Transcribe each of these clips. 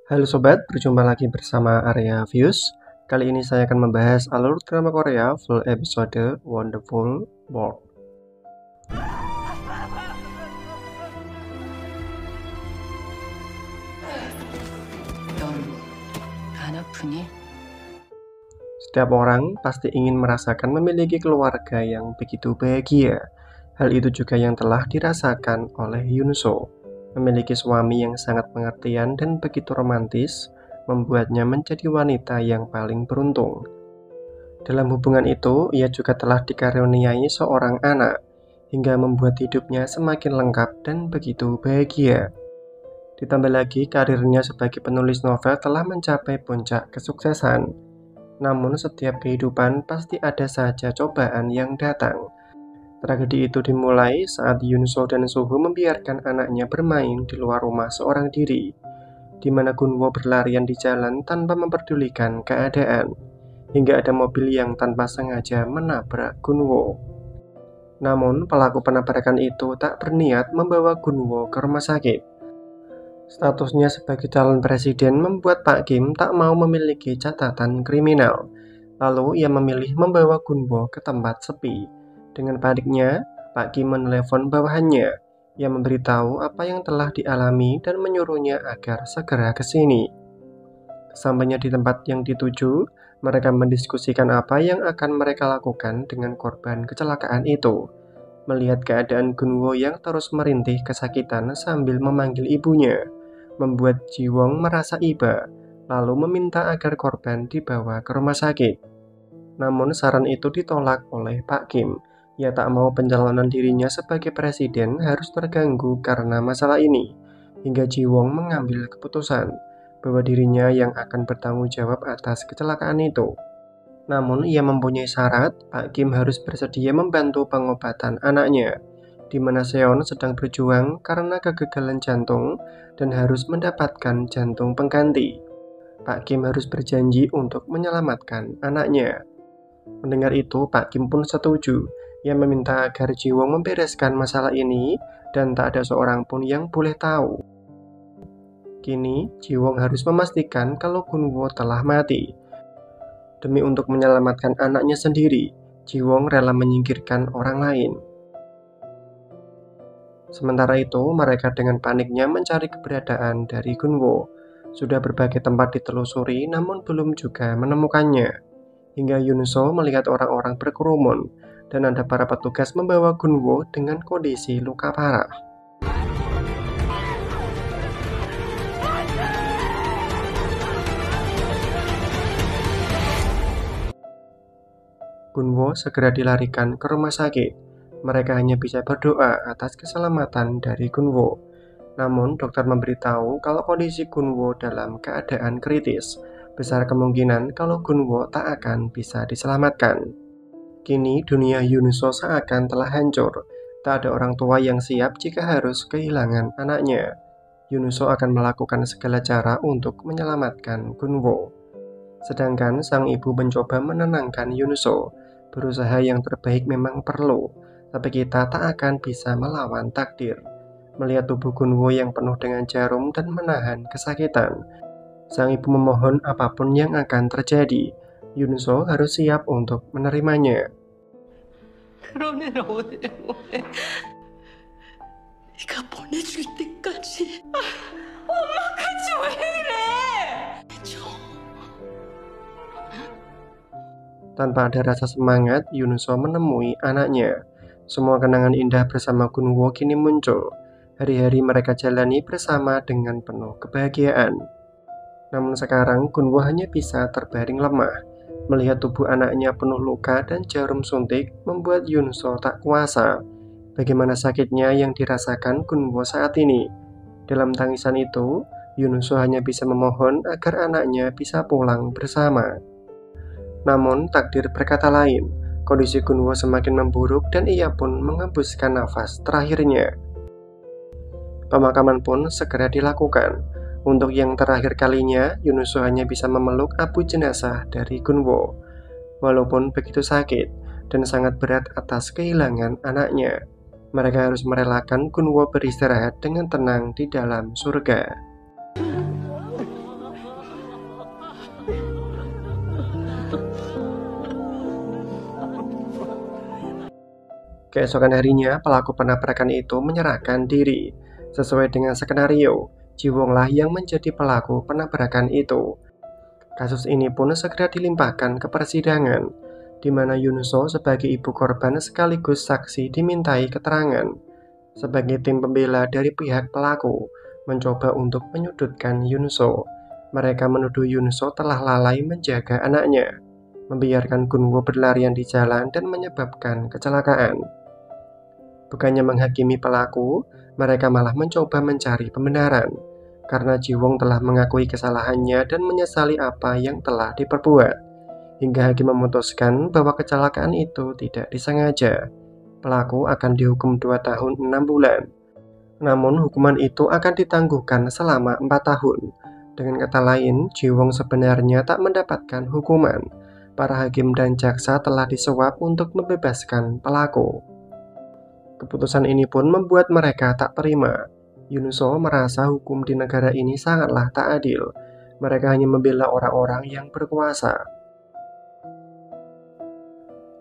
Halo sobat, berjumpa lagi bersama Arya Views. Kali ini saya akan membahas alur drama Korea full episode Wonderful World. 넌 안 아프니? Setiap orang pasti ingin merasakan memiliki keluarga yang begitu bahagia. Hal itu juga yang telah dirasakan oleh Yoon So. Memiliki suami yang sangat pengertian dan begitu romantis, membuatnya menjadi wanita yang paling beruntung. Dalam hubungan itu, ia juga telah dikaruniai seorang anak, hingga membuat hidupnya semakin lengkap dan begitu bahagia. Ditambah lagi, karirnya sebagai penulis novel telah mencapai puncak kesuksesan. Namun setiap kehidupan pasti ada saja cobaan yang datang. Tragedi itu dimulai saat Yoon So dan Suho membiarkan anaknya bermain di luar rumah seorang diri, di mana Gunwo berlarian di jalan tanpa memperdulikan keadaan, hingga ada mobil yang tanpa sengaja menabrak Gunwo. Namun pelaku penabrakan itu tak berniat membawa Gunwo ke rumah sakit. Statusnya sebagai calon presiden membuat Pak Kim tak mau memiliki catatan kriminal. Lalu ia memilih membawa Gunwo ke tempat sepi. Dengan paniknya, Pak Kim menelepon bawahannya. Ia memberitahu apa yang telah dialami dan menyuruhnya agar segera ke sini. Sampainya di tempat yang dituju, mereka mendiskusikan apa yang akan mereka lakukan dengan korban kecelakaan itu. Melihat keadaan Gunwo yang terus merintih kesakitan sambil memanggil ibunya, membuat Jiwon merasa iba, lalu meminta agar korban dibawa ke rumah sakit. Namun saran itu ditolak oleh Pak Kim. Ia tak mau pencalonan dirinya sebagai presiden harus terganggu karena masalah ini, hingga Jiwon mengambil keputusan bahwa dirinya yang akan bertanggung jawab atas kecelakaan itu. Namun ia mempunyai syarat, Pak Kim harus bersedia membantu pengobatan anaknya, di mana Seon sedang berjuang karena kegagalan jantung dan harus mendapatkan jantung pengganti. Pak Kim harus berjanji untuk menyelamatkan anaknya. Mendengar itu, Pak Kim pun setuju. Ia meminta agar Jiwon membereskan masalah ini dan tak ada seorang pun yang boleh tahu. Kini, Jiwon harus memastikan kalau Gunwo telah mati. Demi untuk menyelamatkan anaknya sendiri, Jiwon rela menyingkirkan orang lain. Sementara itu, mereka dengan paniknya mencari keberadaan dari Gunwo. Sudah berbagai tempat ditelusuri, namun belum juga menemukannya. Hingga Yoon So melihat orang-orang berkerumun, dan ada para petugas membawa Gunwo dengan kondisi luka parah. Gunwo segera dilarikan ke rumah sakit. Mereka hanya bisa berdoa atas keselamatan dari Gunwo. Namun, dokter memberitahu kalau kondisi Gunwo dalam keadaan kritis. Besar kemungkinan kalau Gunwo tak akan bisa diselamatkan. Kini, dunia Yoon So seakan telah hancur. Tak ada orang tua yang siap jika harus kehilangan anaknya. Yoon So akan melakukan segala cara untuk menyelamatkan Gunwo. Sedangkan sang ibu mencoba menenangkan Yoon So. Berusaha yang terbaik memang perlu, tapi kita tak akan bisa melawan takdir. Melihat tubuh Gunwo yang penuh dengan jarum dan menahan kesakitan, sang ibu memohon apapun yang akan terjadi, Yoon So harus siap untuk menerimanya. 그런 애를 어디 보내? 네가 보내줄 때까지. 엄마 그치 왜 이래? Tanpa ada rasa semangat, Yoon So menemui anaknya. Semua kenangan indah bersama Gunwo kini muncul. Hari-hari mereka jalani bersama dengan penuh kebahagiaan. Namun sekarang Gunwo hanya bisa terbaring lemah. Melihat tubuh anaknya penuh luka dan jarum suntik membuat Yoon So tak kuasa. Bagaimana sakitnya yang dirasakan Gunwo saat ini. Dalam tangisan itu, Yoon So hanya bisa memohon agar anaknya bisa pulang bersama. Namun takdir berkata lain. Kondisi Gunwo semakin memburuk dan ia pun menghembuskan nafas terakhirnya. Pemakaman pun segera dilakukan. Untuk yang terakhir kalinya, Yoon So hanya bisa memeluk abu jenazah dari Gunwo. Walaupun begitu sakit dan sangat berat atas kehilangan anaknya, mereka harus merelakan Gunwo beristirahat dengan tenang di dalam surga. Keesokan harinya, pelaku penabrakan itu menyerahkan diri. Sesuai dengan skenario, Jiwonglah yang menjadi pelaku penabrakan itu. Kasus ini pun segera dilimpahkan ke persidangan, di mana Yunso sebagai ibu korban sekaligus saksi dimintai keterangan. Sebagai tim pembela dari pihak pelaku, mencoba untuk menyudutkan Yunso. Mereka menuduh Yunso telah lalai menjaga anaknya, membiarkan Gunwo berlarian di jalan dan menyebabkan kecelakaan. Bukannya menghakimi pelaku, mereka malah mencoba mencari pembenaran, karena Jiwong telah mengakui kesalahannya dan menyesali apa yang telah diperbuat. Hingga hakim memutuskan bahwa kecelakaan itu tidak disengaja. Pelaku akan dihukum 2 tahun 6 bulan. Namun hukuman itu akan ditangguhkan selama 4 tahun. Dengan kata lain, Jiwong sebenarnya tak mendapatkan hukuman. Para hakim dan jaksa telah disuap untuk membebaskan pelaku. Keputusan ini pun membuat mereka tak terima. Yunso merasa hukum di negara ini sangatlah tak adil. Mereka hanya membela orang-orang yang berkuasa.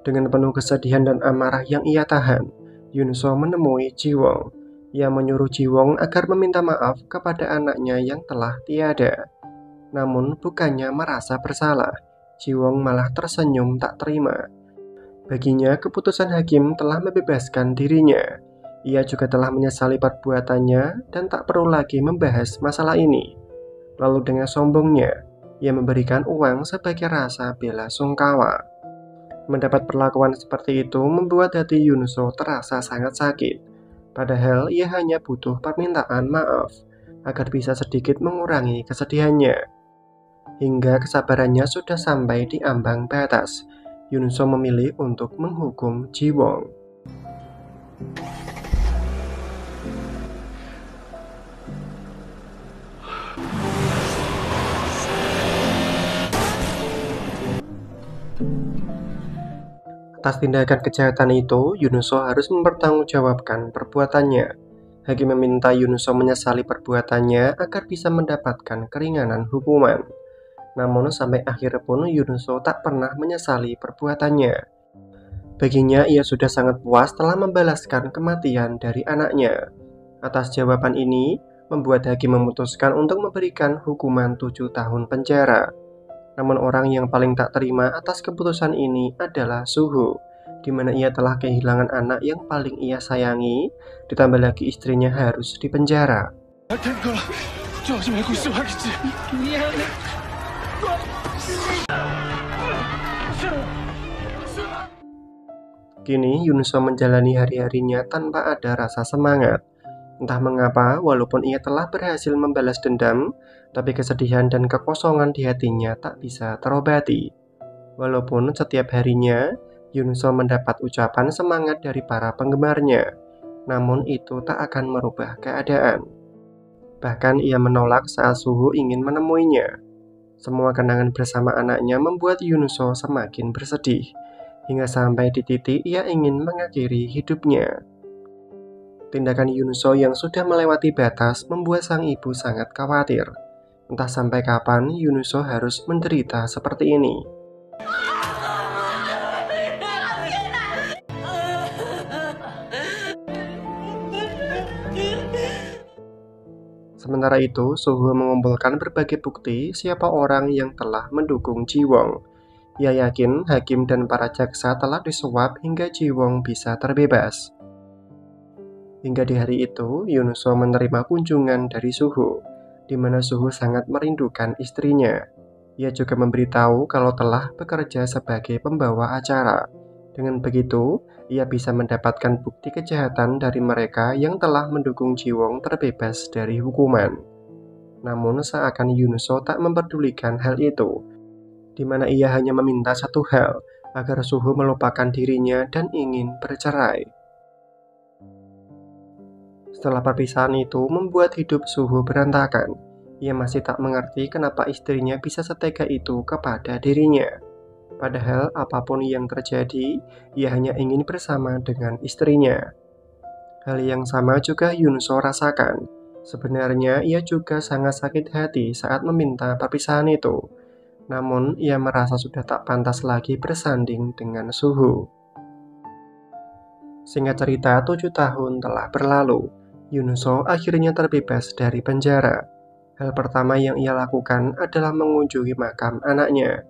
Dengan penuh kesedihan dan amarah yang ia tahan, Yunso menemui Jiwong. Ia menyuruh Jiwong agar meminta maaf kepada anaknya yang telah tiada. Namun bukannya merasa bersalah, Jiwong malah tersenyum tak terima. Baginya, keputusan hakim telah membebaskan dirinya. Ia juga telah menyesali perbuatannya dan tak perlu lagi membahas masalah ini. Lalu dengan sombongnya, ia memberikan uang sebagai rasa bela sungkawa. Mendapat perlakuan seperti itu membuat hati Yunso terasa sangat sakit. Padahal ia hanya butuh permintaan maaf agar bisa sedikit mengurangi kesedihannya. Hingga kesabarannya sudah sampai di ambang batas, Yunso memilih untuk menghukum Jiwong. Atas tindakan kejahatan itu, Yunso harus mempertanggungjawabkan perbuatannya. Hakim meminta Yunso menyesali perbuatannya agar bisa mendapatkan keringanan hukuman. Namun sampai akhir pun Yunso tak pernah menyesali perbuatannya. Baginya ia sudah sangat puas telah membalaskan kematian dari anaknya. Atas jawaban ini, membuat hakim memutuskan untuk memberikan hukuman 7 tahun penjara. Namun orang yang paling tak terima atas keputusan ini adalah Suho, di mana ia telah kehilangan anak yang paling ia sayangi, ditambah lagi istrinya harus dipenjara. Kini Yunso menjalani hari-harinya tanpa ada rasa semangat. Entah mengapa, walaupun ia telah berhasil membalas dendam, tapi kesedihan dan kekosongan di hatinya tak bisa terobati. Walaupun setiap harinya, Yunso mendapat ucapan semangat dari para penggemarnya, namun itu tak akan merubah keadaan. Bahkan ia menolak saat Suho ingin menemuinya. Semua kenangan bersama anaknya membuat Yunso semakin bersedih, hingga sampai di titik ia ingin mengakhiri hidupnya. Tindakan Yunso yang sudah melewati batas membuat sang ibu sangat khawatir. Entah sampai kapan Yunso harus menderita seperti ini. Sementara itu, Suho mengumpulkan berbagai bukti siapa orang yang telah mendukung Jiwong. Ia yakin hakim dan para jaksa telah disuap hingga Jiwong bisa terbebas. Hingga di hari itu, Yunso menerima kunjungan dari Suho, di mana Suho sangat merindukan istrinya. Ia juga memberitahu kalau telah bekerja sebagai pembawa acara. Dengan begitu, ia bisa mendapatkan bukti kejahatan dari mereka yang telah mendukung Jiwong terbebas dari hukuman. Namun seakan Yunso tak memperdulikan hal itu, di mana ia hanya meminta satu hal, agar Suho melupakan dirinya dan ingin bercerai. Setelah perpisahan itu membuat hidup Suho berantakan. Ia masih tak mengerti kenapa istrinya bisa setega itu kepada dirinya. Padahal apapun yang terjadi, ia hanya ingin bersama dengan istrinya. Hal yang sama juga Yunso rasakan. Sebenarnya ia juga sangat sakit hati saat meminta perpisahan itu. Namun ia merasa sudah tak pantas lagi bersanding dengan Suho. Singkat cerita, 7 tahun telah berlalu. Yunuso akhirnya terbebas dari penjara. Hal pertama yang ia lakukan adalah mengunjungi makam anaknya.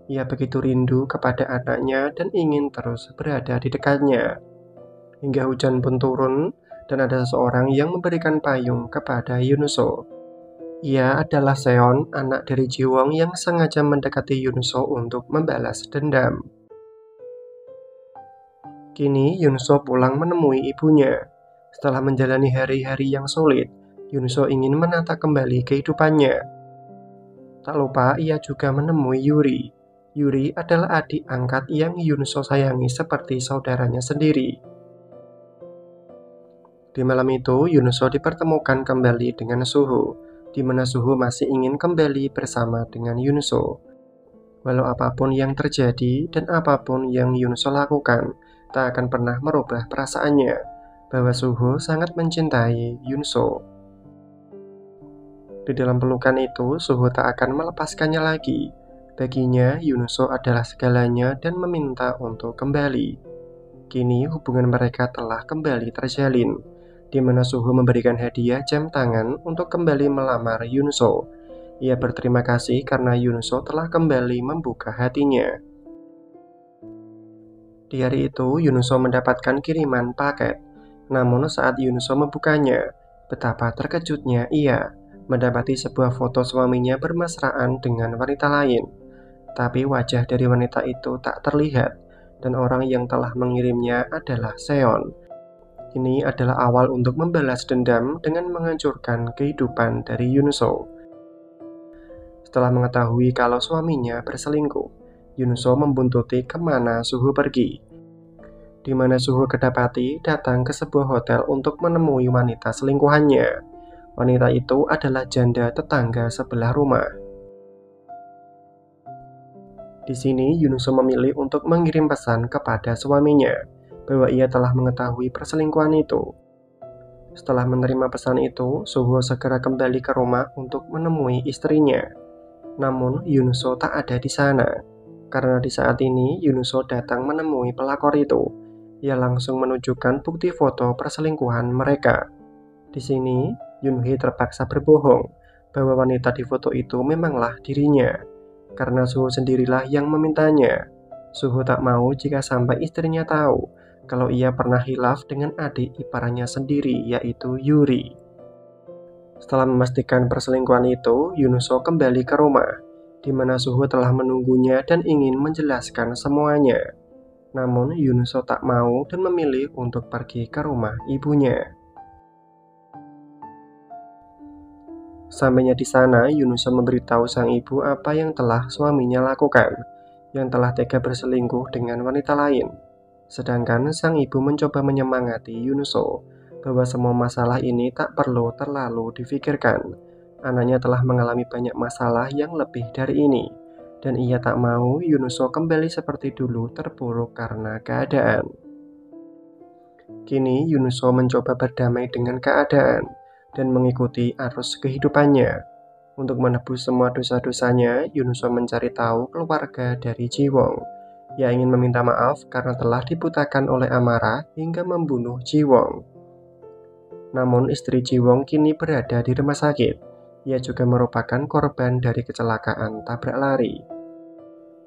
Ia begitu rindu kepada anaknya dan ingin terus berada di dekatnya. Hingga hujan pun turun dan ada seseorang yang memberikan payung kepada Yunuso. Ia adalah Seon, anak dari Jiwon yang sengaja mendekati Yunuso untuk membalas dendam. Kini Yunuso pulang menemui ibunya. Setelah menjalani hari-hari yang sulit, Yunuso ingin menata kembali kehidupannya. Tak lupa ia juga menemui Yuri. Yuri adalah adik angkat yang Yunuso sayangi seperti saudaranya sendiri. Di malam itu, Yunuso dipertemukan kembali dengan Suho, di mana Suho masih ingin kembali bersama dengan Yunuso. Walau apapun yang terjadi dan apapun yang Yunuso lakukan, tak akan pernah merubah perasaannya bahwa Suho sangat mencintai Yunuso. Di dalam pelukan itu, Suho tak akan melepaskannya lagi. Baginya, Yunuso adalah segalanya dan meminta untuk kembali. Kini hubungan mereka telah kembali terjalin, di mana Suho memberikan hadiah jam tangan untuk kembali melamar Yunuso. Ia berterima kasih karena Yunuso telah kembali membuka hatinya. Di hari itu, Yunuso mendapatkan kiriman paket. Namun saat Yunuso membukanya, betapa terkejutnya ia mendapati sebuah foto suaminya bermesraan dengan wanita lain. Tapi wajah dari wanita itu tak terlihat, dan orang yang telah mengirimnya adalah Seon. Ini adalah awal untuk membalas dendam dengan menghancurkan kehidupan dari Yunuso. Setelah mengetahui kalau suaminya berselingkuh, Yunuso membuntuti kemana Suho pergi. Di mana Suho kedapati datang ke sebuah hotel untuk menemui wanita selingkuhannya. Wanita itu adalah janda tetangga sebelah rumah. Di sini Yunuso memilih untuk mengirim pesan kepada suaminya bahwa ia telah mengetahui perselingkuhan itu. Setelah menerima pesan itu, Suho segera kembali ke rumah untuk menemui istrinya. Namun Yunuso tak ada di sana. Karena di saat ini Yunuso datang menemui pelakor itu. Ia langsung menunjukkan bukti foto perselingkuhan mereka. Di sini, Yunhee terpaksa berbohong bahwa wanita di foto itu memanglah dirinya. Karena Suho sendirilah yang memintanya. Suho tak mau jika sampai istrinya tahu kalau ia pernah hilaf dengan adik iparnya sendiri, yaitu Yuri. Setelah memastikan perselingkuhan itu, Yunuso kembali ke rumah, di mana Suho telah menunggunya dan ingin menjelaskan semuanya. Namun Yunuso tak mau dan memilih untuk pergi ke rumah ibunya. Sampainya di sana, Yunuso memberitahu sang ibu apa yang telah suaminya lakukan, yang telah tega berselingkuh dengan wanita lain. Sedangkan sang ibu mencoba menyemangati Yunuso bahwa semua masalah ini tak perlu terlalu difikirkan. Anaknya telah mengalami banyak masalah yang lebih dari ini, dan ia tak mau Yunuso kembali seperti dulu terpuruk karena keadaan. Kini Yunuso mencoba berdamai dengan keadaan dan mengikuti arus kehidupannya. Untuk menebus semua dosa-dosanya, Yunuso mencari tahu keluarga dari Jiwon. Ia ingin meminta maaf karena telah dibutakan oleh amarah hingga membunuh Jiwon. Namun istri Jiwon kini berada di rumah sakit. Ia juga merupakan korban dari kecelakaan tabrak lari.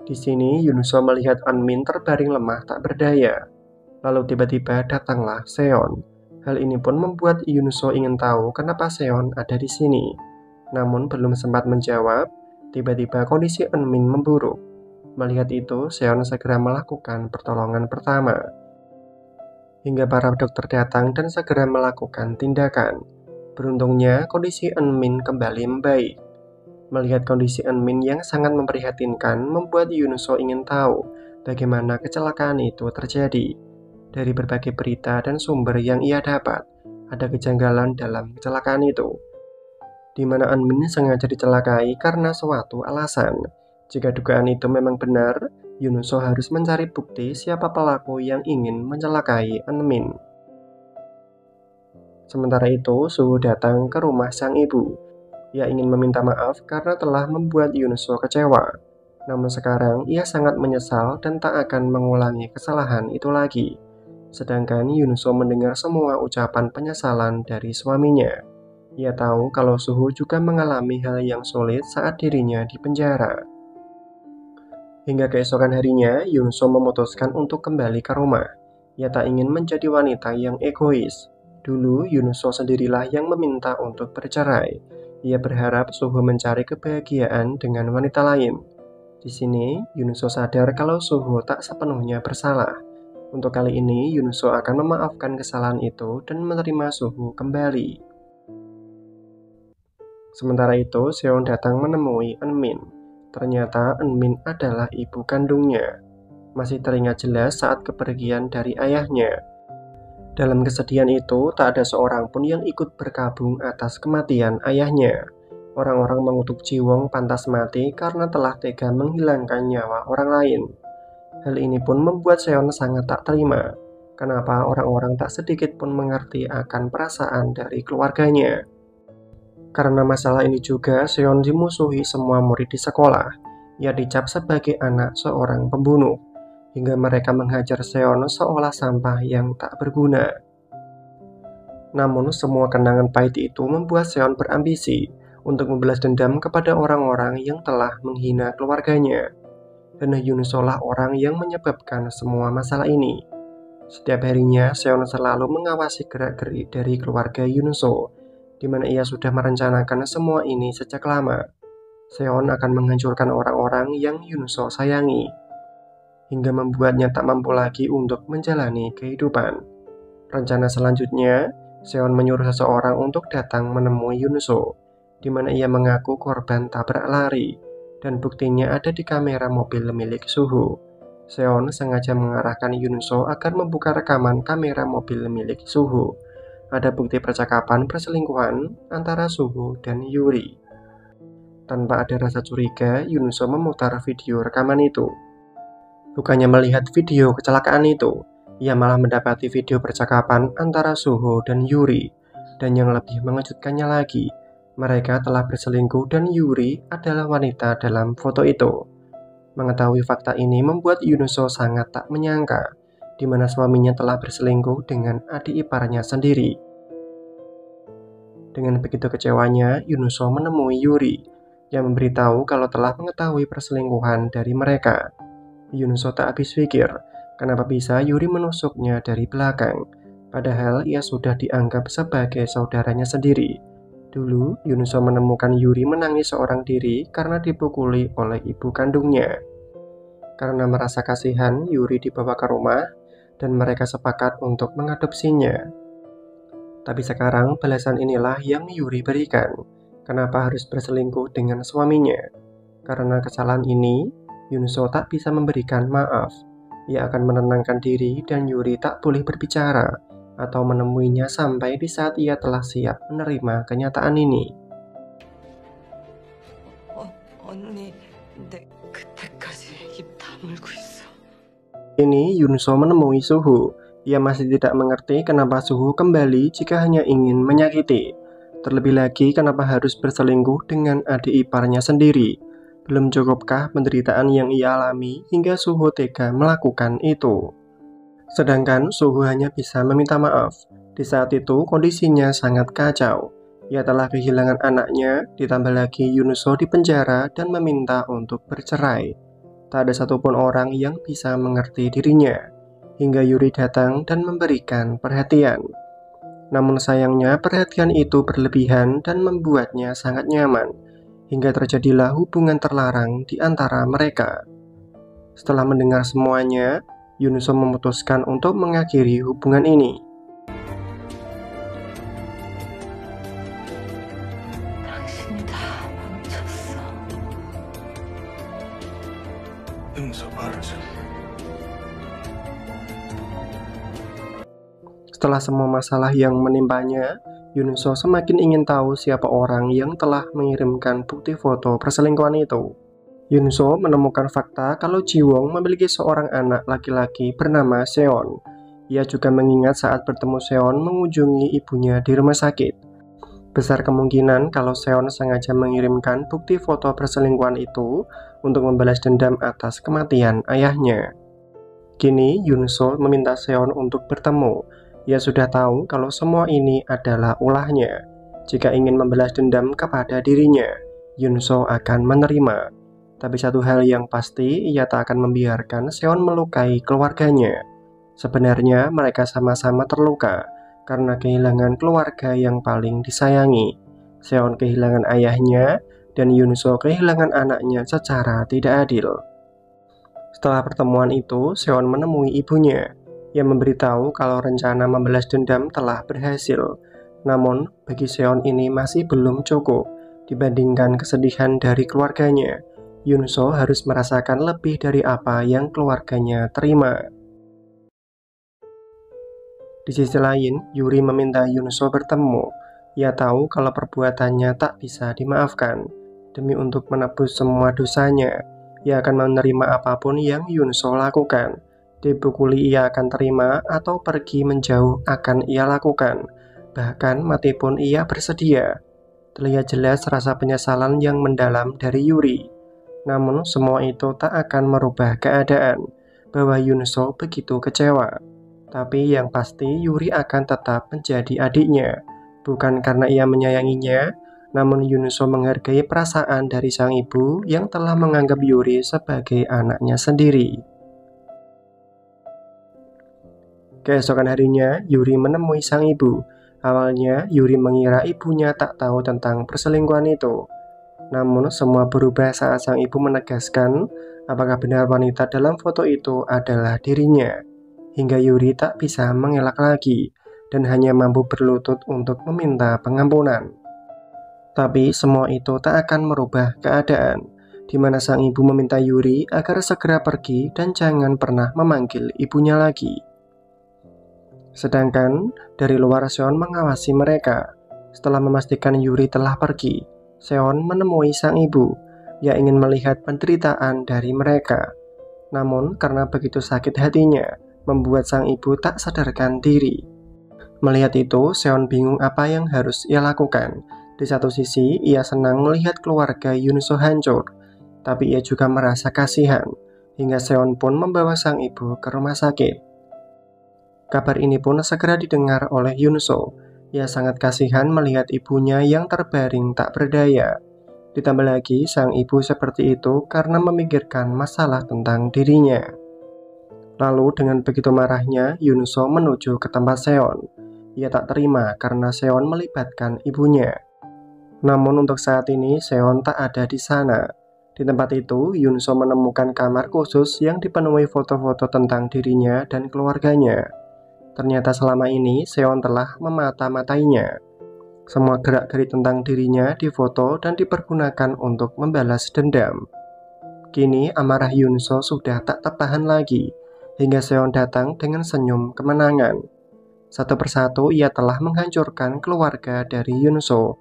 Di sini Yunuso melihat Anmin terbaring lemah tak berdaya. Lalu tiba-tiba datanglah Seon. Hal ini pun membuat Yunuso ingin tahu kenapa Seon ada di sini. Namun belum sempat menjawab, tiba-tiba kondisi Anmin memburuk. Melihat itu, Seon segera melakukan pertolongan pertama. Hingga para dokter datang dan segera melakukan tindakan. Beruntungnya, kondisi Anmin kembali membaik. Melihat kondisi Anmin yang sangat memprihatinkan, membuat Yunuso ingin tahu bagaimana kecelakaan itu terjadi. Dari berbagai berita dan sumber yang ia dapat, ada kejanggalan dalam kecelakaan itu, di mana Anmin sengaja dicelakai karena suatu alasan. Jika dugaan itu memang benar, Yunuso harus mencari bukti siapa pelaku yang ingin mencelakai Anmin. Sementara itu, Suho datang ke rumah sang ibu. Ia ingin meminta maaf karena telah membuat Yunuso kecewa. Namun sekarang ia sangat menyesal dan tak akan mengulangi kesalahan itu lagi. Sedangkan Yunso mendengar semua ucapan penyesalan dari suaminya. Ia tahu kalau Suho juga mengalami hal yang sulit saat dirinya di penjara. Hingga keesokan harinya, Yunso memutuskan untuk kembali ke rumah. Ia tak ingin menjadi wanita yang egois. Dulu, Yunso sendirilah yang meminta untuk bercerai. Ia berharap Suho mencari kebahagiaan dengan wanita lain. Di sini, Yunso sadar kalau Suho tak sepenuhnya bersalah. Untuk kali ini, Yunso akan memaafkan kesalahan itu dan menerima Suho kembali. Sementara itu, Seon datang menemui Eunmin. Ternyata Eunmin adalah ibu kandungnya. Masih teringat jelas saat kepergian dari ayahnya. Dalam kesedihan itu, tak ada seorang pun yang ikut berkabung atas kematian ayahnya. Orang-orang mengutuk Jiwon pantas mati karena telah tega menghilangkan nyawa orang lain. Hal ini pun membuat Seon sangat tak terima. Kenapa orang-orang tak sedikit pun mengerti akan perasaan dari keluarganya. Karena masalah ini juga, Seon dimusuhi semua murid di sekolah. Ia dicap sebagai anak seorang pembunuh. Hingga mereka menghajar Seon seolah sampah yang tak berguna. Namun semua kenangan pahit itu membuat Seon berambisi untuk membalas dendam kepada orang-orang yang telah menghina keluarganya. Dan Yunso lah orang yang menyebabkan semua masalah ini. Setiap harinya Seon selalu mengawasi gerak-gerik dari keluarga Yunso, di mana ia sudah merencanakan semua ini sejak lama. Seon akan menghancurkan orang-orang yang Yunso sayangi, hingga membuatnya tak mampu lagi untuk menjalani kehidupan. Rencana selanjutnya, Seon menyuruh seseorang untuk datang menemui Yunso, di mana ia mengaku korban tabrak lari, dan buktinya ada di kamera mobil milik Suho. Seon sengaja mengarahkan Yunso agar membuka rekaman kamera mobil milik Suho. Ada bukti percakapan perselingkuhan antara Suho dan Yuri. Tanpa ada rasa curiga, Yunso memutar video rekaman itu. Bukannya melihat video kecelakaan itu, ia malah mendapati video percakapan antara Suho dan Yuri. Dan yang lebih mengejutkannya lagi, mereka telah berselingkuh dan Yuri adalah wanita dalam foto itu. Mengetahui fakta ini membuat Yunso sangat tak menyangka, di mana suaminya telah berselingkuh dengan adik iparnya sendiri. Dengan begitu kecewanya, Yunso menemui Yuri, yang memberitahu kalau telah mengetahui perselingkuhan dari mereka. Yunso tak habis pikir, kenapa bisa Yuri menusuknya dari belakang, padahal ia sudah dianggap sebagai saudaranya sendiri. Dulu, Yunso menemukan Yuri menangis seorang diri karena dipukuli oleh ibu kandungnya. Karena merasa kasihan, Yuri dibawa ke rumah, dan mereka sepakat untuk mengadopsinya. Tapi sekarang, balasan inilah yang Yuri berikan. Kenapa harus berselingkuh dengan suaminya? Karena kesalahan ini, Yunso tak bisa memberikan maaf. Ia akan menenangkan diri dan Yuri tak boleh berbicara atau menemuinya sampai di saat ia telah siap menerima kenyataan ini. Ini Yunso menemui Suho. Ia masih tidak mengerti kenapa Suho kembali jika hanya ingin menyakiti. Terlebih lagi kenapa harus berselingkuh dengan adik iparnya sendiri. Belum cukupkah penderitaan yang ia alami hingga Suho tega melakukan itu? Sedangkan Suho hanya bisa meminta maaf. Di saat itu kondisinya sangat kacau. Ia telah kehilangan anaknya, ditambah lagi Yunso di penjara dan meminta untuk bercerai. Tak ada satupun orang yang bisa mengerti dirinya, hingga Yuri datang dan memberikan perhatian. Namun sayangnya perhatian itu berlebihan dan membuatnya sangat nyaman, hingga terjadilah hubungan terlarang di antara mereka. Setelah mendengar semuanya, Yunso memutuskan untuk mengakhiri hubungan ini. Setelah semua masalah yang menimpanya, Yunso semakin ingin tahu siapa orang yang telah mengirimkan bukti foto perselingkuhan itu. Yunso menemukan fakta kalau Jiwon memiliki seorang anak laki-laki bernama Seon. Ia juga mengingat saat bertemu Seon mengunjungi ibunya di rumah sakit. Besar kemungkinan kalau Seon sengaja mengirimkan bukti foto perselingkuhan itu untuk membalas dendam atas kematian ayahnya. Kini Yunso meminta Seon untuk bertemu. Ia sudah tahu kalau semua ini adalah ulahnya. Jika ingin membalas dendam kepada dirinya, Yunso akan menerima. Tapi satu hal yang pasti, ia tak akan membiarkan Seon melukai keluarganya. Sebenarnya mereka sama-sama terluka karena kehilangan keluarga yang paling disayangi. Seon kehilangan ayahnya dan Yunso kehilangan anaknya secara tidak adil. Setelah pertemuan itu, Seon menemui ibunya. Ia memberitahu kalau rencana membalas dendam telah berhasil. Namun, bagi Seon ini masih belum cukup. Dibandingkan kesedihan dari keluarganya, Yunso harus merasakan lebih dari apa yang keluarganya terima. Di sisi lain, Yuri meminta Yunso bertemu. Ia tahu kalau perbuatannya tak bisa dimaafkan. Demi untuk menebus semua dosanya, ia akan menerima apapun yang Yunso lakukan. Dipukuli ia akan terima atau pergi menjauh akan ia lakukan. Bahkan mati pun ia bersedia. Terlihat jelas rasa penyesalan yang mendalam dari Yuri. Namun semua itu tak akan merubah keadaan bahwa Yunso begitu kecewa. Tapi yang pasti Yuri akan tetap menjadi adiknya. Bukan karena ia menyayanginya, namun Yunso menghargai perasaan dari sang ibu yang telah menganggap Yuri sebagai anaknya sendiri. Keesokan harinya, Yuri menemui sang ibu. Awalnya, Yuri mengira ibunya tak tahu tentang perselingkuhan itu. Namun, semua berubah saat sang ibu menegaskan apakah benar wanita dalam foto itu adalah dirinya. Hingga Yuri tak bisa mengelak lagi dan hanya mampu berlutut untuk meminta pengampunan. Tapi semua itu tak akan merubah keadaan, di mana sang ibu meminta Yuri agar segera pergi dan jangan pernah memanggil ibunya lagi. Sedangkan dari luar Seon mengawasi mereka. Setelah memastikan Yuri telah pergi, Seon menemui sang ibu. Ia ingin melihat penderitaan dari mereka. Namun karena begitu sakit hatinya, membuat sang ibu tak sadarkan diri. Melihat itu, Seon bingung apa yang harus ia lakukan. Di satu sisi, ia senang melihat keluarga Yunso hancur, tapi ia juga merasa kasihan, hingga Seon pun membawa sang ibu ke rumah sakit. Kabar ini pun segera didengar oleh Yunso. Ia sangat kasihan melihat ibunya yang terbaring tak berdaya. Ditambah lagi, sang ibu seperti itu karena memikirkan masalah tentang dirinya. Lalu dengan begitu marahnya, Yunso menuju ke tempat Seon. Ia tak terima karena Seon melibatkan ibunya. Namun untuk saat ini, Seon tak ada di sana. Di tempat itu, Yunso menemukan kamar khusus yang dipenuhi foto-foto tentang dirinya dan keluarganya. Ternyata selama ini Seon telah memata-matainya. Semua gerak-gerik tentang dirinya difoto dan dipergunakan untuk membalas dendam. Kini amarah Yunso sudah tak tertahan lagi, hingga Seon datang dengan senyum kemenangan. Satu persatu ia telah menghancurkan keluarga dari Yunso.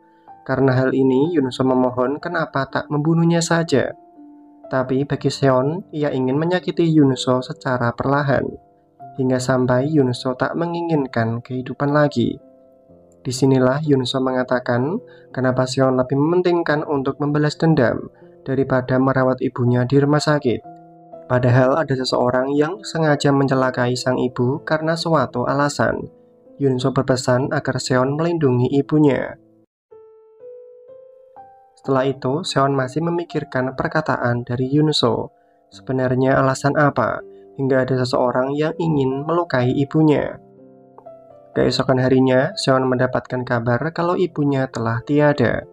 Karena hal ini Yunso memohon kenapa tak membunuhnya saja. Tapi bagi Seon, ia ingin menyakiti Yunso secara perlahan, hingga sampai Yunso tak menginginkan kehidupan lagi. Disinilah Yunso mengatakan kenapa Seon lebih mementingkan untuk membalas dendam daripada merawat ibunya di rumah sakit. Padahal ada seseorang yang sengaja mencelakai sang ibu karena suatu alasan. Yunso berpesan agar Seon melindungi ibunya. Setelah itu, Seon masih memikirkan perkataan dari Yunso. Sebenarnya alasan apa hingga ada seseorang yang ingin melukai ibunya? Keesokan harinya, Seon mendapatkan kabar kalau ibunya telah tiada.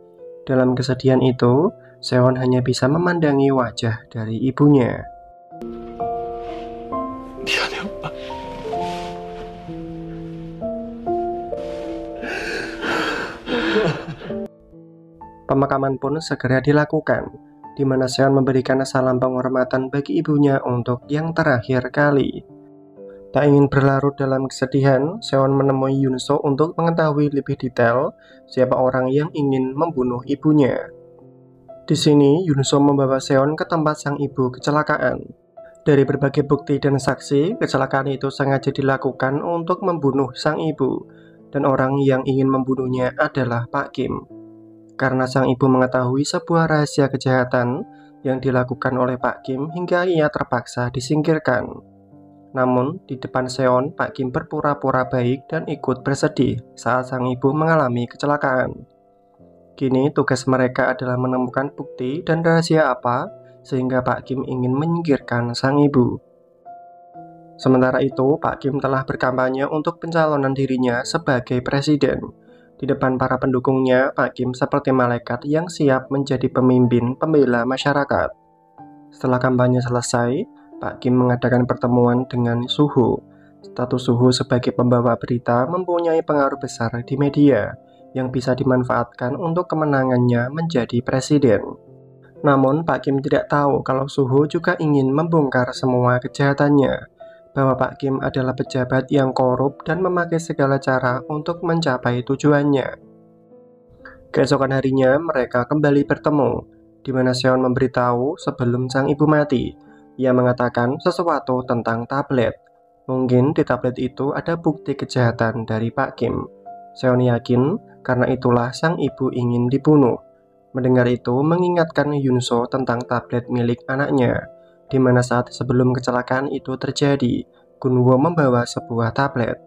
Dalam kesedihan itu, Seon hanya bisa memandangi wajah dari ibunya. 미안해, 오빠. Pemakaman pun segera dilakukan, di mana Seon memberikan salam penghormatan bagi ibunya untuk yang terakhir kali. Tak ingin berlarut dalam kesedihan, Seon menemui Yunso untuk mengetahui lebih detail siapa orang yang ingin membunuh ibunya. Di sini, Yunso membawa Seon ke tempat sang ibu kecelakaan. Dari berbagai bukti dan saksi, kecelakaan itu sengaja dilakukan untuk membunuh sang ibu, dan orang yang ingin membunuhnya adalah Pak Kim. Karena sang ibu mengetahui sebuah rahasia kejahatan yang dilakukan oleh Pak Kim hingga ia terpaksa disingkirkan. Namun, di depan Seon, Pak Kim berpura-pura baik dan ikut bersedih saat sang ibu mengalami kecelakaan. Kini, tugas mereka adalah menemukan bukti dan rahasia apa sehingga Pak Kim ingin menyingkirkan sang ibu. Sementara itu, Pak Kim telah berkampanye untuk pencalonan dirinya sebagai presiden. Di depan para pendukungnya, Pak Kim seperti malaikat yang siap menjadi pemimpin pembela masyarakat. Setelah kampanye selesai, Pak Kim mengadakan pertemuan dengan Suho. Status Suho sebagai pembawa berita mempunyai pengaruh besar di media yang bisa dimanfaatkan untuk kemenangannya menjadi presiden. Namun, Pak Kim tidak tahu kalau Suho juga ingin membongkar semua kejahatannya, bahwa Pak Kim adalah pejabat yang korup dan memakai segala cara untuk mencapai tujuannya. Keesokan harinya, mereka kembali bertemu, di mana Seon memberitahu sebelum sang ibu mati. Ia mengatakan sesuatu tentang tablet. Mungkin di tablet itu ada bukti kejahatan dari Pak Kim. Seon yakin karena itulah sang ibu ingin dibunuh. Mendengar itu mengingatkan Yunso tentang tablet milik anaknya, di mana saat sebelum kecelakaan itu terjadi, Gunwo membawa sebuah tablet.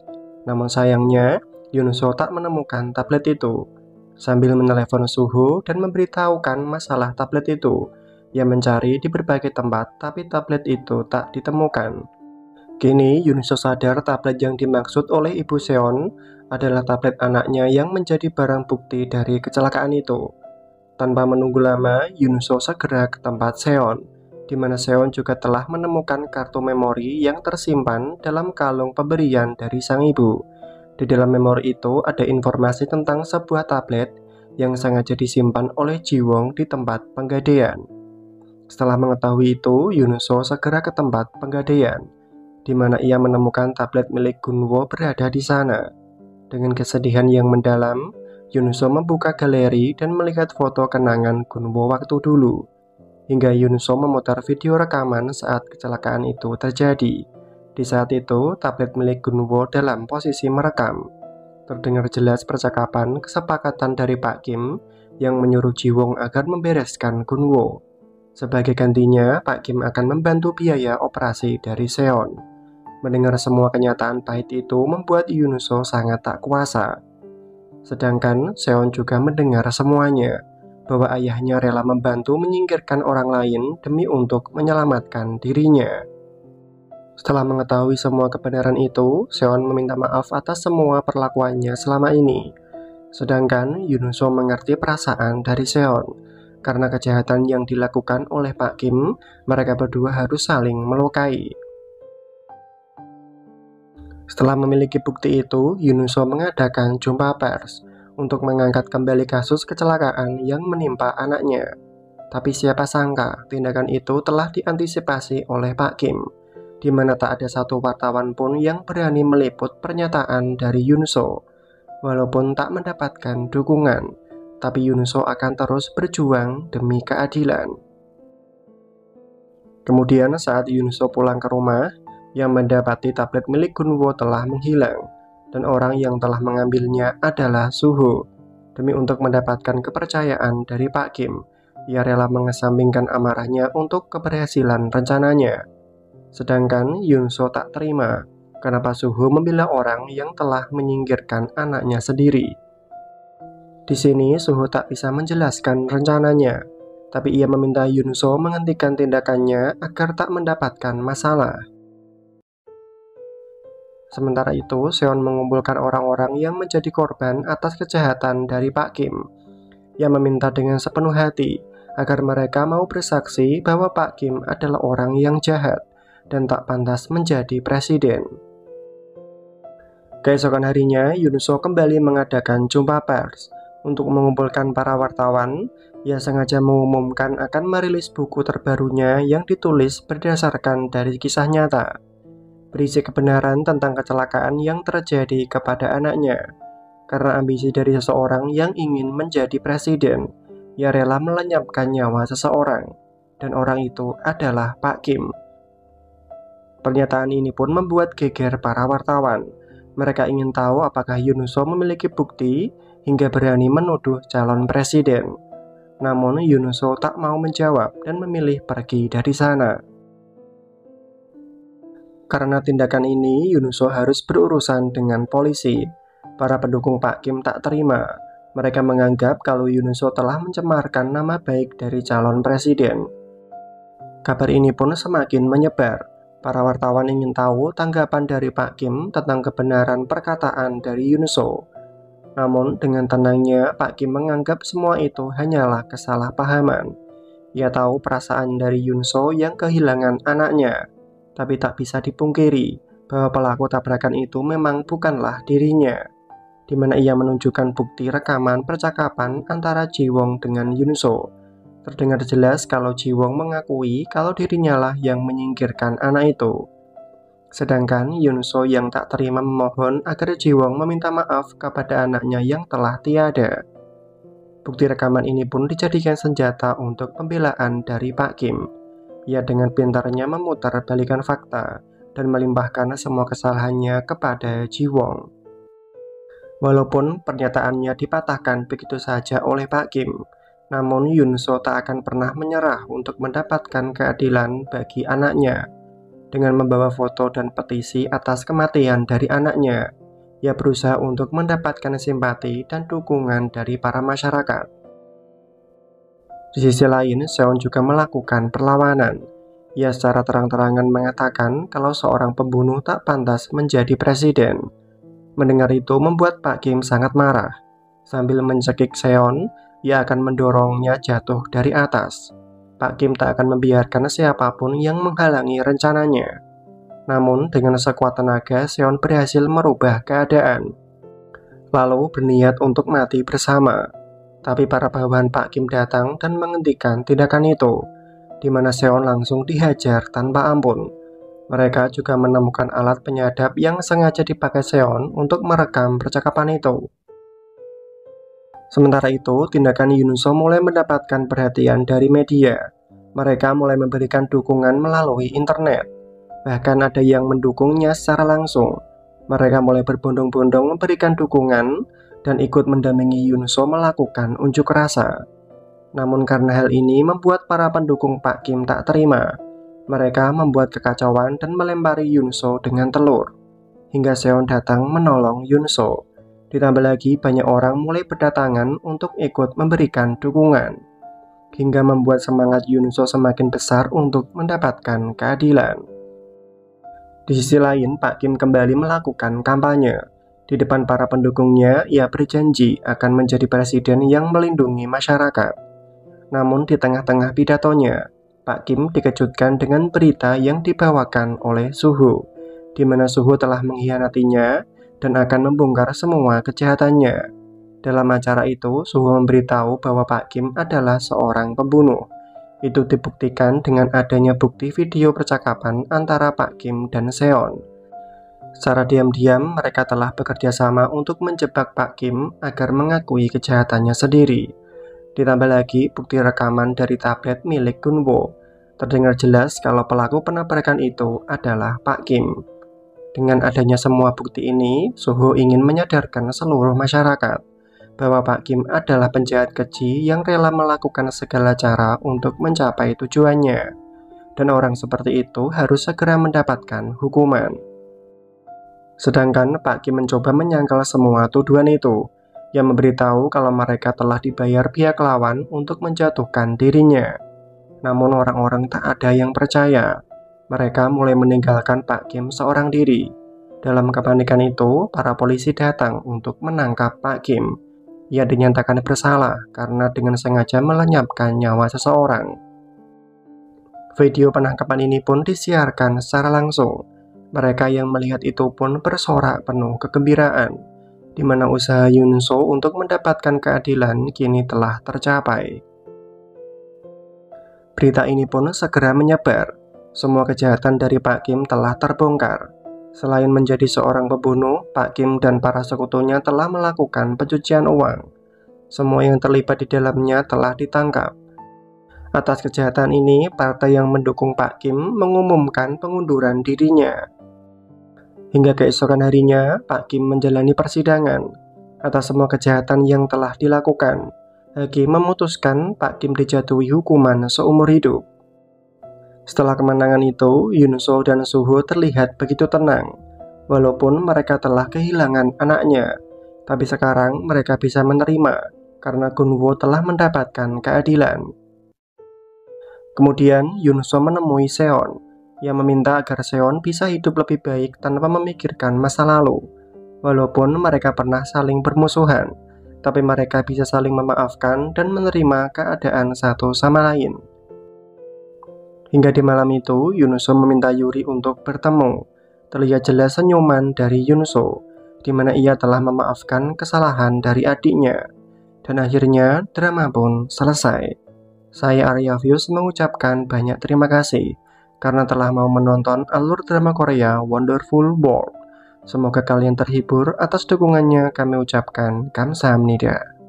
Namun sayangnya, Yunso tak menemukan tablet itu. Sambil menelepon Suho dan memberitahukan masalah tablet itu, ia mencari di berbagai tempat, tapi tablet itu tak ditemukan. Kini, Yunso sadar tablet yang dimaksud oleh Ibu Seon adalah tablet anaknya yang menjadi barang bukti dari kecelakaan itu. Tanpa menunggu lama, Yunso segera ke tempat Seon, di mana Seon juga telah menemukan kartu memori yang tersimpan dalam kalung pemberian dari sang ibu. Di dalam memori itu ada informasi tentang sebuah tablet yang sengaja disimpan oleh Jiwon di tempat penggadaian. Setelah mengetahui itu, Yunso segera ke tempat penggadaian, di mana ia menemukan tablet milik Gunwo berada di sana. Dengan kesedihan yang mendalam, Yunso membuka galeri dan melihat foto kenangan Gunwo waktu dulu. Hingga Yunso memutar video rekaman saat kecelakaan itu terjadi. Di saat itu, tablet milik Gunwo dalam posisi merekam. Terdengar jelas percakapan kesepakatan dari Pak Kim yang menyuruh Jiwon agar membereskan Gunwo. Sebagai gantinya, Pak Kim akan membantu biaya operasi dari Seon. Mendengar semua kenyataan pahit itu membuat Yunso sangat tak kuasa. Sedangkan Seon juga mendengar semuanya, bahwa ayahnya rela membantu menyingkirkan orang lain demi untuk menyelamatkan dirinya. Setelah mengetahui semua kebenaran itu, Seon meminta maaf atas semua perlakuannya selama ini. Sedangkan Yunso mengerti perasaan dari Seon. Karena kejahatan yang dilakukan oleh Pak Kim, mereka berdua harus saling melukai. Setelah memiliki bukti itu, Yunso mengadakan jumpa pers untuk mengangkat kembali kasus kecelakaan yang menimpa anaknya. Tapi siapa sangka tindakan itu telah diantisipasi oleh Pak Kim, di mana tak ada satu wartawan pun yang berani meliput pernyataan dari Yunso. Walaupun tak mendapatkan dukungan, tapi Yunso akan terus berjuang demi keadilan. Kemudian saat Yunso pulang ke rumah, ia mendapati tablet milik Gunwo telah menghilang, dan orang yang telah mengambilnya adalah Suho. Demi untuk mendapatkan kepercayaan dari Pak Kim, ia rela mengesampingkan amarahnya untuk keberhasilan rencananya. Sedangkan Yunso tak terima, kenapa Suho membela orang yang telah menyingkirkan anaknya sendiri. Di sini, Suho tak bisa menjelaskan rencananya, tapi ia meminta Yunso menghentikan tindakannya agar tak mendapatkan masalah. Sementara itu, Seon mengumpulkan orang-orang yang menjadi korban atas kejahatan dari Pak Kim. Ia meminta dengan sepenuh hati agar mereka mau bersaksi bahwa Pak Kim adalah orang yang jahat dan tak pantas menjadi presiden. Keesokan harinya, Yunso kembali mengadakan jumpa pers. Untuk mengumpulkan para wartawan, ia sengaja mengumumkan akan merilis buku terbarunya yang ditulis berdasarkan dari kisah nyata, berisi kebenaran tentang kecelakaan yang terjadi kepada anaknya. Karena ambisi dari seseorang yang ingin menjadi presiden, ia rela melenyapkan nyawa seseorang, dan orang itu adalah Pak Kim. Pernyataan ini pun membuat geger para wartawan. Mereka ingin tahu apakah Yunso memiliki bukti hingga berani menuduh calon presiden. Namun Yunso tak mau menjawab dan memilih pergi dari sana. Karena tindakan ini, Yunuso harus berurusan dengan polisi. Para pendukung Pak Kim tak terima. Mereka menganggap kalau Yunuso telah mencemarkan nama baik dari calon presiden. Kabar ini pun semakin menyebar. Para wartawan ingin tahu tanggapan dari Pak Kim tentang kebenaran perkataan dari Yunuso. Namun dengan tenangnya, Pak Kim menganggap semua itu hanyalah kesalahpahaman. Ia tahu perasaan dari Yunuso yang kehilangan anaknya, tapi tak bisa dipungkiri bahwa pelaku tabrakan itu memang bukanlah dirinya, di mana ia menunjukkan bukti rekaman percakapan antara Ji-won dengan Yunuso. Terdengar jelas kalau Ji-won mengakui kalau dirinya lah yang menyingkirkan anak itu. Sedangkan Yunuso yang tak terima memohon agar Ji-won meminta maaf kepada anaknya yang telah tiada. Bukti rekaman ini pun dijadikan senjata untuk pembelaan dari Pak Kim. Ia dengan pintarnya memutar balikan fakta dan melimpahkan semua kesalahannya kepada Ji-won. Walaupun pernyataannya dipatahkan begitu saja oleh Pak Kim, namun Yunuso tak akan pernah menyerah untuk mendapatkan keadilan bagi anaknya. Dengan membawa foto dan petisi atas kematian dari anaknya, ia berusaha untuk mendapatkan simpati dan dukungan dari para masyarakat. Di sisi lain, Seon juga melakukan perlawanan. Ia secara terang-terangan mengatakan kalau seorang pembunuh tak pantas menjadi presiden. Mendengar itu membuat Pak Kim sangat marah. Sambil mencekik Seon, ia akan mendorongnya jatuh dari atas. Pak Kim tak akan membiarkan siapapun yang menghalangi rencananya. Namun dengan sekuat tenaga, Seon berhasil merubah keadaan, lalu berniat untuk mati bersama. Tapi para bawahan Pak Kim datang dan menghentikan tindakan itu, di mana Seon langsung dihajar tanpa ampun. Mereka juga menemukan alat penyadap yang sengaja dipakai Seon untuk merekam percakapan itu. Sementara itu, tindakan Yunuso mulai mendapatkan perhatian dari media. Mereka mulai memberikan dukungan melalui internet. Bahkan ada yang mendukungnya secara langsung. Mereka mulai berbondong-bondong memberikan dukungan dan ikut mendampingi Yunuso melakukan unjuk rasa. Namun karena hal ini membuat para pendukung Pak Kim tak terima. Mereka membuat kekacauan dan melempari Yunuso dengan telur. Hingga Seon datang menolong Yunuso. Ditambah lagi banyak orang mulai berdatangan untuk ikut memberikan dukungan, hingga membuat semangat Yunuso semakin besar untuk mendapatkan keadilan. Di sisi lain, Pak Kim kembali melakukan kampanye. Di depan para pendukungnya, ia berjanji akan menjadi presiden yang melindungi masyarakat. Namun di tengah-tengah pidatonya, Pak Kim dikejutkan dengan berita yang dibawakan oleh Suho, di mana Suho telah mengkhianatinya dan akan membongkar semua kejahatannya. Dalam acara itu, Suho memberitahu bahwa Pak Kim adalah seorang pembunuh. Itu dibuktikan dengan adanya bukti video percakapan antara Pak Kim dan Seon. Secara diam-diam, mereka telah bekerja sama untuk menjebak Pak Kim agar mengakui kejahatannya sendiri. Ditambah lagi bukti rekaman dari tablet milik Gunwo. Terdengar jelas kalau pelaku penabrakan itu adalah Pak Kim. Dengan adanya semua bukti ini, Suho ingin menyadarkan seluruh masyarakat bahwa Pak Kim adalah penjahat keji yang rela melakukan segala cara untuk mencapai tujuannya, dan orang seperti itu harus segera mendapatkan hukuman. Sedangkan Pak Kim mencoba menyangkal semua tuduhan itu. Ia memberitahu kalau mereka telah dibayar pihak lawan untuk menjatuhkan dirinya. Namun orang-orang tak ada yang percaya. Mereka mulai meninggalkan Pak Kim seorang diri. Dalam kepanikan itu, para polisi datang untuk menangkap Pak Kim. Ia dinyatakan bersalah karena dengan sengaja melenyapkan nyawa seseorang. Video penangkapan ini pun disiarkan secara langsung. Mereka yang melihat itu pun bersorak penuh kegembiraan, di mana usaha Yunuso untuk mendapatkan keadilan kini telah tercapai. Berita ini pun segera menyebar. Semua kejahatan dari Pak Kim telah terbongkar. Selain menjadi seorang pembunuh, Pak Kim dan para sekutunya telah melakukan pencucian uang. Semua yang terlibat di dalamnya telah ditangkap. Atas kejahatan ini, partai yang mendukung Pak Kim mengumumkan pengunduran dirinya. Hingga keesokan harinya, Pak Kim menjalani persidangan. Atas semua kejahatan yang telah dilakukan, hakim memutuskan Pak Kim dijatuhi hukuman seumur hidup. Setelah kemenangan itu, Yunso dan Suho terlihat begitu tenang. Walaupun mereka telah kehilangan anaknya, tapi sekarang mereka bisa menerima karena Gunwo telah mendapatkan keadilan. Kemudian Yunso menemui Seon yang meminta agar Seon bisa hidup lebih baik tanpa memikirkan masa lalu. Walaupun mereka pernah saling bermusuhan, tapi mereka bisa saling memaafkan dan menerima keadaan satu sama lain. Hingga di malam itu, Yunso meminta Yuri untuk bertemu. Terlihat jelas senyuman dari Yunso, di mana ia telah memaafkan kesalahan dari adiknya. Dan akhirnya, drama pun selesai. Saya Arya Views mengucapkan banyak terima kasih karena telah mau menonton alur drama Korea Wonderful World. Semoga kalian terhibur. Atas dukungannya kami ucapkan kamsahamnida.